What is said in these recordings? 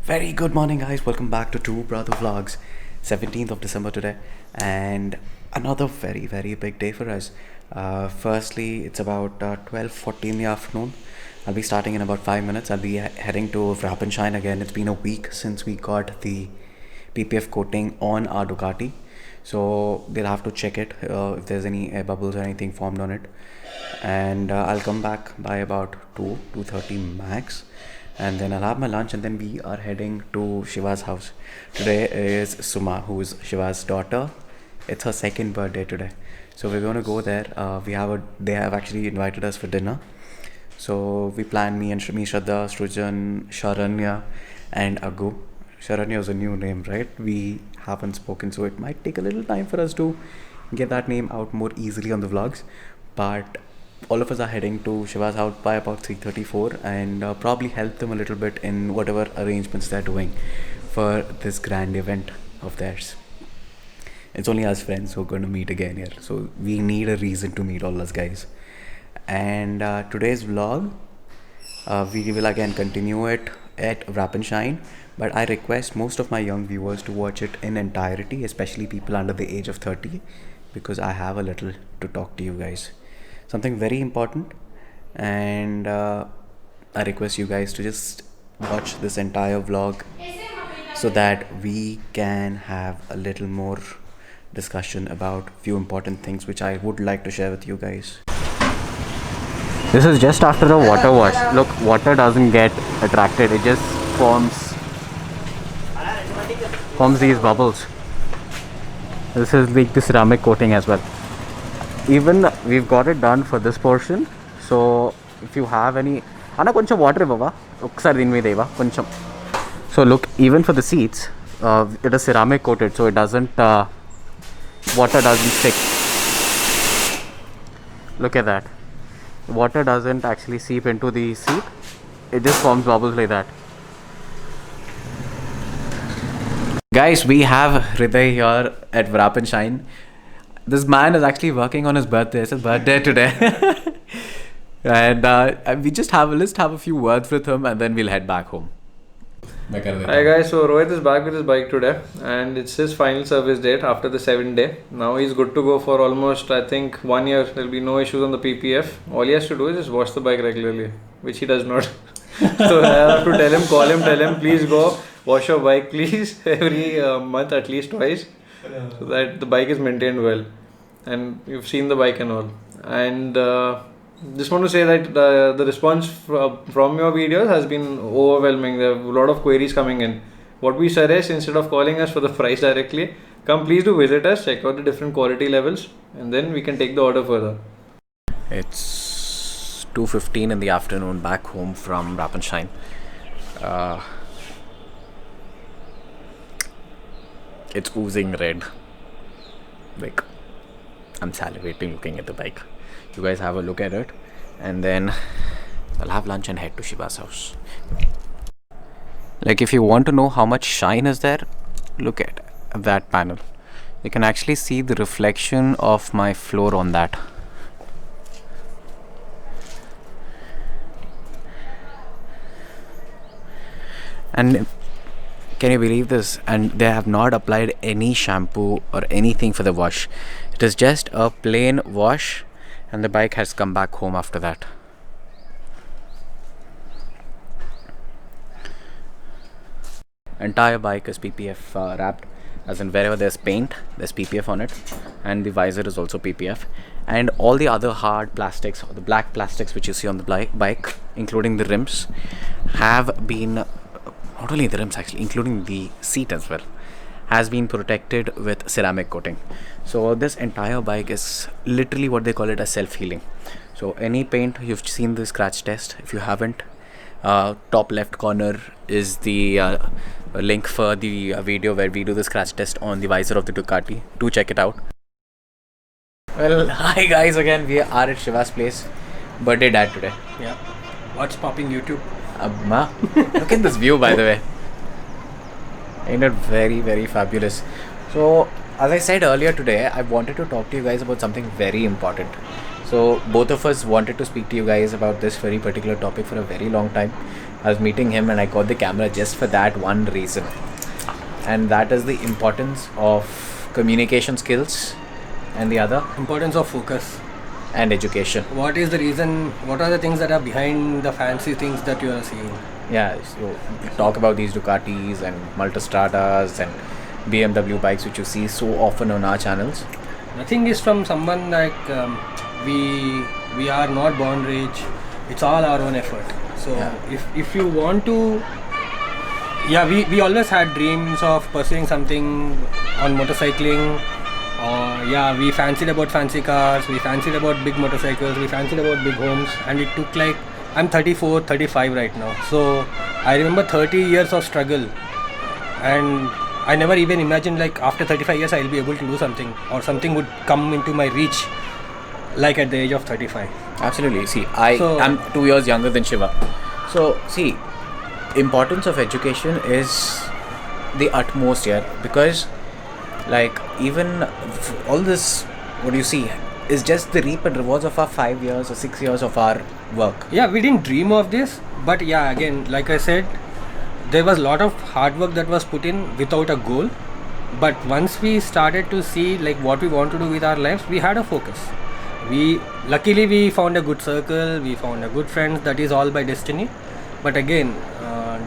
Very good morning, guys. Welcome back to Two Brother Vlogs. 17th of December today, and another very big day for us. Firstly, it's about 12:40 in the afternoon. I'll be starting in about 5 minutes. I'll be heading to Wrap and Shine again. It's been a week since we got the PPF coating on our Ducati, so they'll have to check it if there's any air bubbles or anything formed on it. And I'll come back by about 2:30 max, and then I'll have my lunch, and then we are heading to Shiva's house. Today is Suma, who is Shiva's daughter. It's her second birthday today, so we're gonna go there. They have actually invited us for dinner, so we planned me, Shraddha, Srujan, Sharanya, and Agu. Sharanya is a new name, right? We haven't spoken, so it might take a little time for us to get that name out more easily on the vlogs. But all of us are heading to Shiva's house by about 3:34, and probably help them a little bit in whatever arrangements they're doing for this grand event of theirs. It's only us friends who are going to meet again here, so we need a reason to meet all us guys. And today's vlog, we will again continue it at Wrap and Shine, but I request most of my young viewers to watch it in entirety, especially people under the age of 30, because I have a little to talk to you guys. Something very important, and I request you guys to just watch this entire vlog so that we can have a little more discussion about few important things which I would like to share with you guys. This is just after a water wash. Look, water doesn't get attracted, it just forms these bubbles. This is like the ceramic coating as well. Even we've got it done for this portion, so if you have any koncham water baba okkasari din mee deva koncham. So look, even for the seats, it is ceramic coated, so it doesn't water doesn't stick. Look at that, water doesn't actually seep into the seat, it just forms bubbles like that. Guys, we have Hriday here at Wrap and Shine. This man is actually working on his birthday. It's his birthday today. And let's have a few words with him, and then we'll head back home. Hi guys, so Rohit is back with his bike today, and it's his final service date after the 7th day. Now he's good to go for almost, I think, 1 year. There'll be no issues on the PPF. All he has to do is just wash the bike regularly, which he does not. So I have to tell him, please go wash your bike, please, every month at least twice, so that the bike is maintained well. And you've seen the bike and all. And just want to say that the response from your videos has been overwhelming. There are a lot of queries coming in. What we suggest, instead of calling us for the price directly, please do visit us, check out the different quality levels, and then we can take the order further. It's 2:15 in the afternoon back home from Wrap and Shine. It's oozing red. Like, I'm salivating looking at the bike. You guys have a look at it, and then I'll have lunch and head to Shiva's house. Like, if you want to know how much shine is there, look at that panel. You can actually see the reflection of my floor on that. And can you believe this? And they have not applied any shampoo or anything for the wash. It is just a plain wash, and the bike has come back home after that. Entire bike is PPF wrapped, as in wherever there's paint, there's PPF on it, and the visor is also PPF, and all the other hard plastics, or the black plastics which you see on the bike, including the rims, have been, not only the rims actually, including the seat as well, has been protected with ceramic coating. So this entire bike is literally what they call it, a self-healing. So any paint, you've seen the scratch test. If you haven't, top left corner is the link for the video where we do the scratch test on the visor of the Ducati. Do check it out. Well, hi guys, again we are at Shiva's place. Birthday dad today. Yeah. What's popping YouTube? Look at this view, by the way. Ain't it very fabulous? So, as I said earlier today, I wanted to talk to you guys about something very important. So both of us wanted to speak to you guys about this very particular topic for a very long time. I was meeting him and I got the camera just for that one reason. And that is the importance of communication skills, and the other, Importance of focus. and education. What is the reason? What are the things that are behind the fancy things that you are seeing? Yeah, so we talk about these Ducatis and Multistradas and BMW bikes which you see so often on our channels. Nothing is from someone like we are not born rich. It's all our own effort. So Yeah. if you want to, we always had dreams of pursuing something on motorcycling. We fancied about fancy cars. We fancied about big motorcycles. We fancied about big homes. And it took like, I'm 34, 35 right now. So I remember 30 years of struggle, and I never even imagined like after 35 years I'll be able to do something, or something would come into my reach like at the age of 35. Absolutely. See, I So- am 2 years younger than Shiva. So, see, importance of education is the utmost here, because like even all this, what you see, is just the reap and rewards of our 5 years or 6 years of our work. Yeah, we didn't dream of this, but yeah, again, like I said, there was a lot of hard work that was put in without a goal. But once we started to see like what we want to do with our lives, we had a focus. Luckily we found a good circle, we found a good friends. That is all by destiny. But again,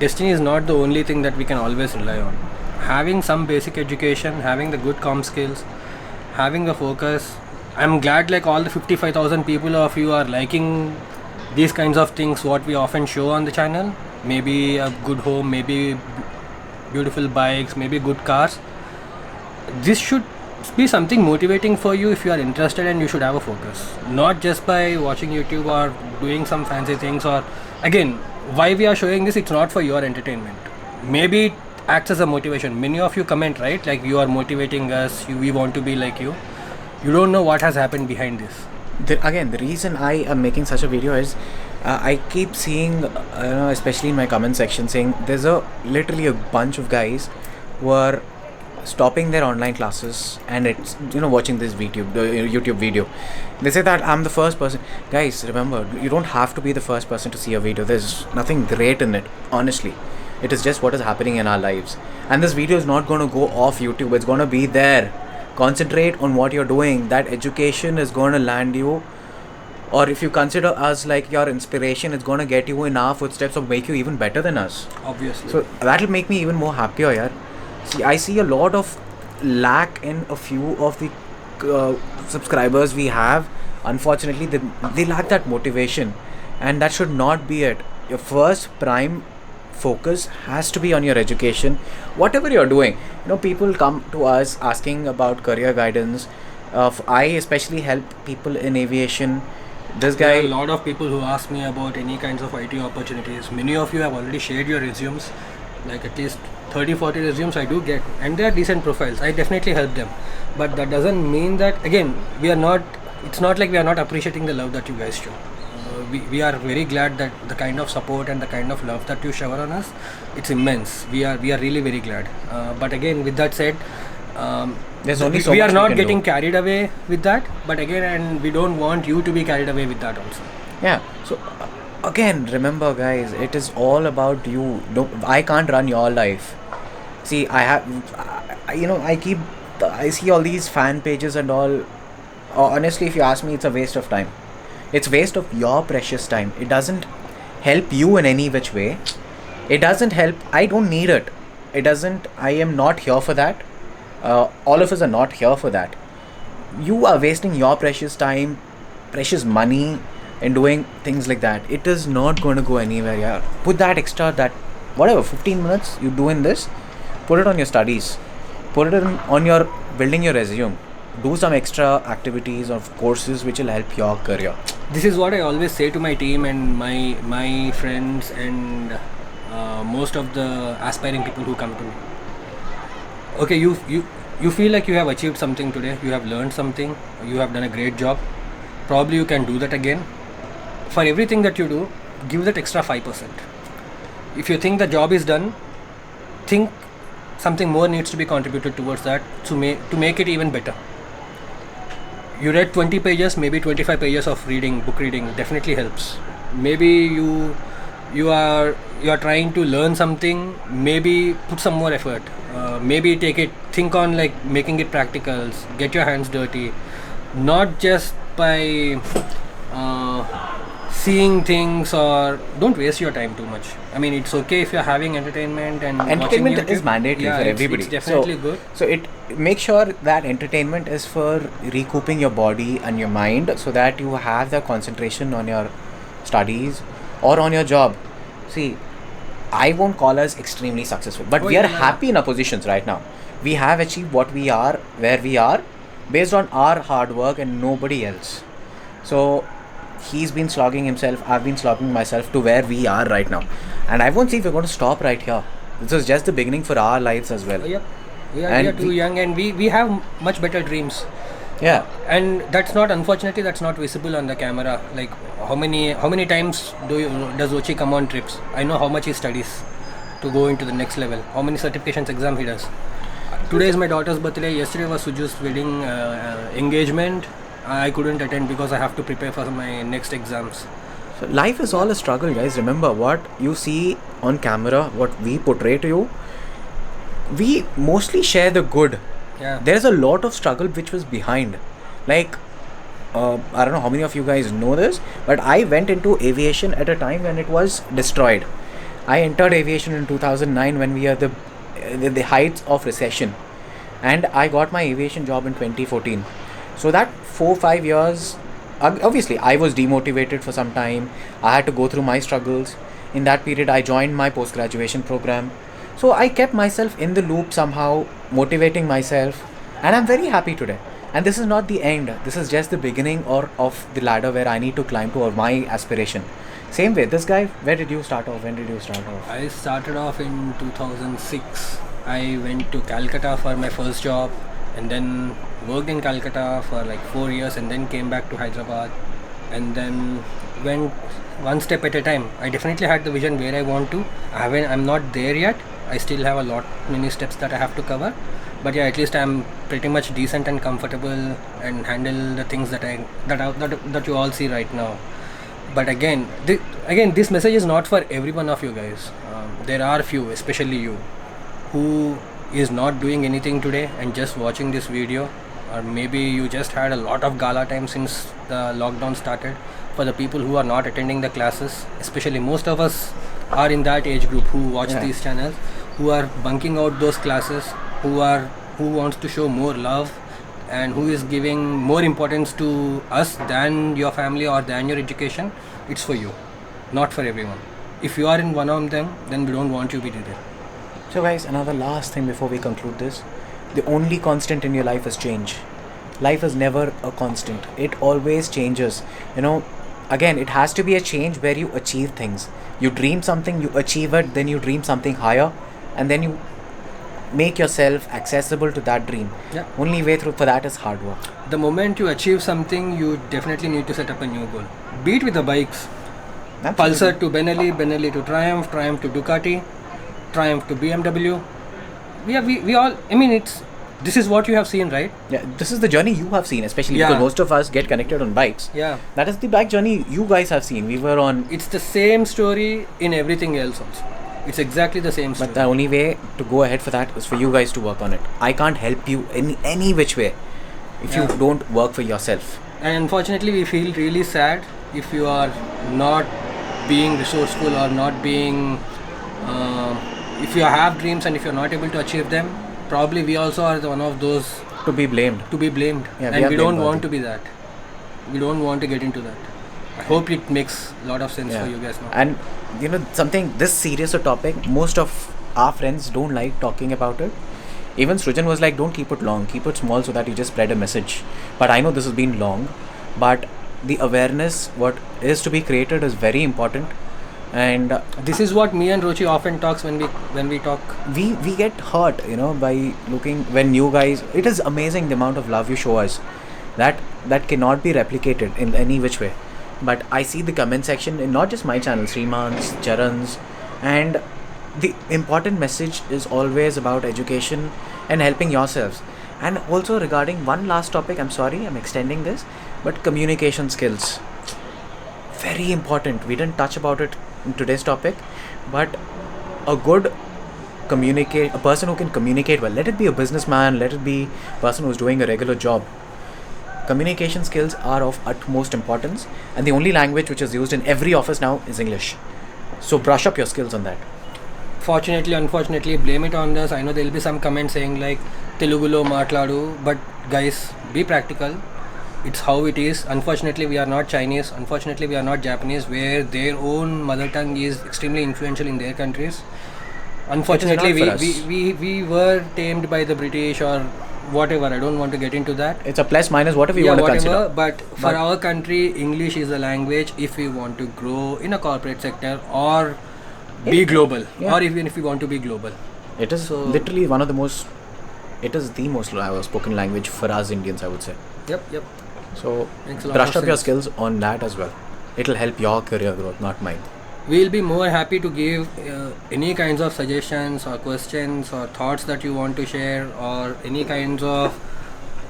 destiny is not the only thing that we can always rely on. Having some basic education, having the good comm skills, having the focus. I'm glad like all the 55,000 people of you are liking these kinds of things what we often show on the channel. Maybe a good home, maybe beautiful bikes, maybe good cars. This should be something motivating for you if you are interested, and you should have a focus, not just by watching YouTube or doing some fancy things. Or again, why we are showing this, it's not for your entertainment. Maybe it acts as a motivation. Many of you comment, right, like you are motivating us, we want to be like you. You don't know what has happened behind this. The reason I am making such a video is I keep seeing, especially in my comment section, saying there's literally a bunch of guys who are stopping their online classes and it's watching this YouTube video. They say that I'm the first person. Guys, remember, you don't have to be the first person to see a video. There's nothing great in it, honestly. It is just what is happening in our lives, and this video is not going to go off YouTube. It's going to be there. Concentrate on what you're doing. That education is going to land you, or if you consider us like your inspiration, it's going to get you in our footsteps or make you even better than us. Obviously. So that'll make me even more happier, yaar. See, I see a lot of lack in a few of the subscribers we have. Unfortunately, they lack that motivation, and that should not be it. Your first prime focus has to be on your education, whatever you're doing. People come to us asking about career guidance. I especially help people in aviation. This guy, There are a lot of people who ask me about any kinds of IT opportunities. Many of you have already shared your resumes, like at least 30-40 resumes I do get, and they are decent profiles. I definitely help them, but that doesn't mean that, again, it's not like we are not appreciating the love that you guys show. We are very glad that the kind of support and the kind of love that you shower on us, it's immense. We are really very glad. But again, with that said, there's only so we much are we not can getting do. carried away with that. But again, and we don't want you to be carried away with that also. Yeah. So again, remember, guys, it is all about you. I can't run your life. See, I see all these fan pages and all. Honestly, if you ask me, it's a waste of time. It's waste of your precious time. It doesn't help you in any which way. It doesn't help. I don't need it. It doesn't. I am not here for that. All of us are not here for that. You are wasting your precious time, precious money in doing things like that. It is not going to go anywhere. Yeah. Put that extra, 15 minutes you do in this, put it on your studies, put it on your building your resume. Do some extra activities or courses which will help your career. This is what I always say to my team and my friends and most of the aspiring people who come to me. Okay, you feel like you have achieved something today, you have learned something, you have done a great job. Probably you can do that again. For everything that you do, give that extra 5%. If you think the job is done, think something more needs to be contributed towards that to make it even better. You read 20 pages, maybe 25 pages of book reading definitely helps. Maybe you you are trying to learn something, maybe put some more effort. Maybe think on like making it practicals, get your hands dirty, not just by seeing things, or don't waste your time too much. I mean, it's okay if you're having entertainment and Entertainment watching is YouTube. mandatory Yeah, for it's everybody. definitely good. So it make sure that entertainment is for recouping your body and your mind, so that you have the concentration on your studies or on your job. See, I won't call us extremely successful, but we are happy in our positions right now. We have achieved what we are, where we are, based on our hard work and nobody else. So he's been slogging himself, I've been slogging myself to where we are right now. And I won't see if we're going to stop right here. This is just the beginning for our lives as well. Yep. We are too young, and we have much better dreams. Yeah. And that's not, unfortunately, that's not visible on the camera. Like how many times does Ochi come on trips? I know how much he studies to go into the next level. How many certifications exam he does. Today is my daughter's birthday. Yesterday was Suju's wedding engagement. I couldn't attend because I have to prepare for my next exams. So life is all a struggle, guys. Remember, what you see on camera, what we portray to you, we mostly share the good. Yeah. There's a lot of struggle which was behind. Like, I don't know how many of you guys know this, but I went into aviation at a time when it was destroyed. I entered aviation in 2009 when we are the heights of recession, and I got my aviation job in 2014. So that 4-5 years, obviously I was demotivated for some time. I had to go through my struggles. In that period, I joined my post-graduation program. So I kept myself in the loop somehow, motivating myself, and I'm very happy today. And this is not the end. This is just the beginning of the ladder where I need to climb to my aspiration. Same way, this guy, where did you start off? When did you start off? I started off in 2006. I went to Calcutta for my first job, and then worked in Calcutta for like 4 years, and then came back to Hyderabad, and then went one step at a time. I definitely had the vision where I want to. I'm not there yet. I still have many steps that I have to cover, but yeah, at least I'm pretty much decent and comfortable and handle the things that you all see right now. But again, this message is not for every one of you guys. There are few, especially you, who is not doing anything today and just watching this video, or maybe you just had a lot of gala time since the lockdown started. For the people who are not attending the classes, especially most of us are in that age group who watch these channels, who are bunking out those classes, who wants to show more love, and who is giving more importance to us than your family or than your education. It's for you, not for everyone. If you are in one of them, then we don't want you to be there. So guys, another last thing before we conclude this. The only constant in your life is change. Life is never a constant. It always changes. Again, it has to be a change where you achieve things. You dream something, you achieve it, then you dream something higher, and then you make yourself accessible to that dream. Yeah. Only way through for that is hard work. The moment you achieve something, you definitely need to set up a new goal. Be it with the bikes. Absolutely. Pulsar to Benelli to Triumph to Ducati, Triumph to BMW. We all, I mean, this is what you have seen, right? Yeah, this is the journey you have seen, especially because most of us get connected on bikes. Yeah. That is the bike journey you guys have seen. We were on. It's the same story in everything else also. It's exactly the same story. But the only way to go ahead for that is for you guys to work on it. I can't help you in any which way if you don't work for yourself. And unfortunately, we feel really sad if you are not being resourceful or not being. If you have dreams and if you're not able to achieve them, probably we also are one of those To be blamed. Yeah, and we don't want to be that. We don't want to get into that. I hope it makes a lot of sense for you guys now. And something this serious a topic, most of our friends don't like talking about it. Even Srujan was like, don't keep it long, keep it small so that you just spread a message. But I know this has been long, but the awareness what is to be created is very important. And this is what me and Rochi often talks when we talk. We get hurt, by looking when you guys. It is amazing the amount of love you show us. That cannot be replicated in any which way. But I see the comment section in not just my channel, Sriman's, Charan's, and the important message is always about education and helping yourselves. And also regarding one last topic, I'm sorry, I'm extending this, but communication skills. Very important. We didn't touch about it in today's topic, but a person who can communicate well. Let it be a businessman, let it be a person who's doing a regular job. Communication skills are of utmost importance, and the only language which is used in every office now is English. So brush up your skills on that. Fortunately, unfortunately, blame it on us. I know there will be some comments saying like Telugulo matladu, but guys, be practical. It's how it is. Unfortunately, we are not Chinese. Unfortunately, we are not Japanese, where their own mother tongue is extremely influential in their countries. Unfortunately, we were tamed by the British or whatever. I don't want to get into that. It's a plus minus, whatever you want to consider. But for our country, English is a language if we want to grow in a corporate sector or be global, or even if we want to be global. It is literally one of the most. It is the most spoken language for us Indians, I would say. Yep. So brush up your skills on that as well. It'll help your career growth, not mine. We'll be more happy to give any kinds of suggestions or questions or thoughts that you want to share, or any kinds of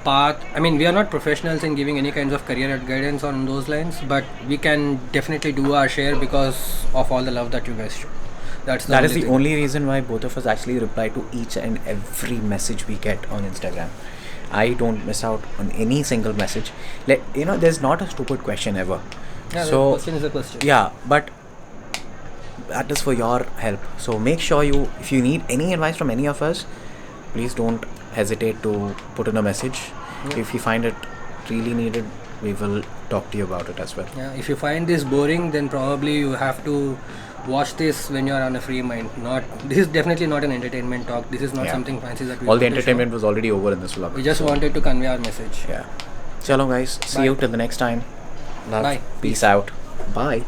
path. I mean, we are not professionals in giving any kinds of career guidance on those lines, but we can definitely do our share because of all the love that you guys show. That is the only reason why both of us actually reply to each and every message we get on Instagram. I don't miss out on any single message. There's not a stupid question ever. Yeah, so the question is a question. Yeah, but that is for your help. So make sure if you need any advice from any of us, please don't hesitate to put in a message. Yeah. If you find it really needed, we will talk to you about it as well. Yeah, if you find this boring, then probably you have to watch this when you are on a free mind. This is definitely not an entertainment talk. This is not something fancy that we all the entertainment was already over in this vlog. We just wanted to convey our message. Yeah. Chalo guys, see you till the next time. Love. Bye. Peace out. Bye.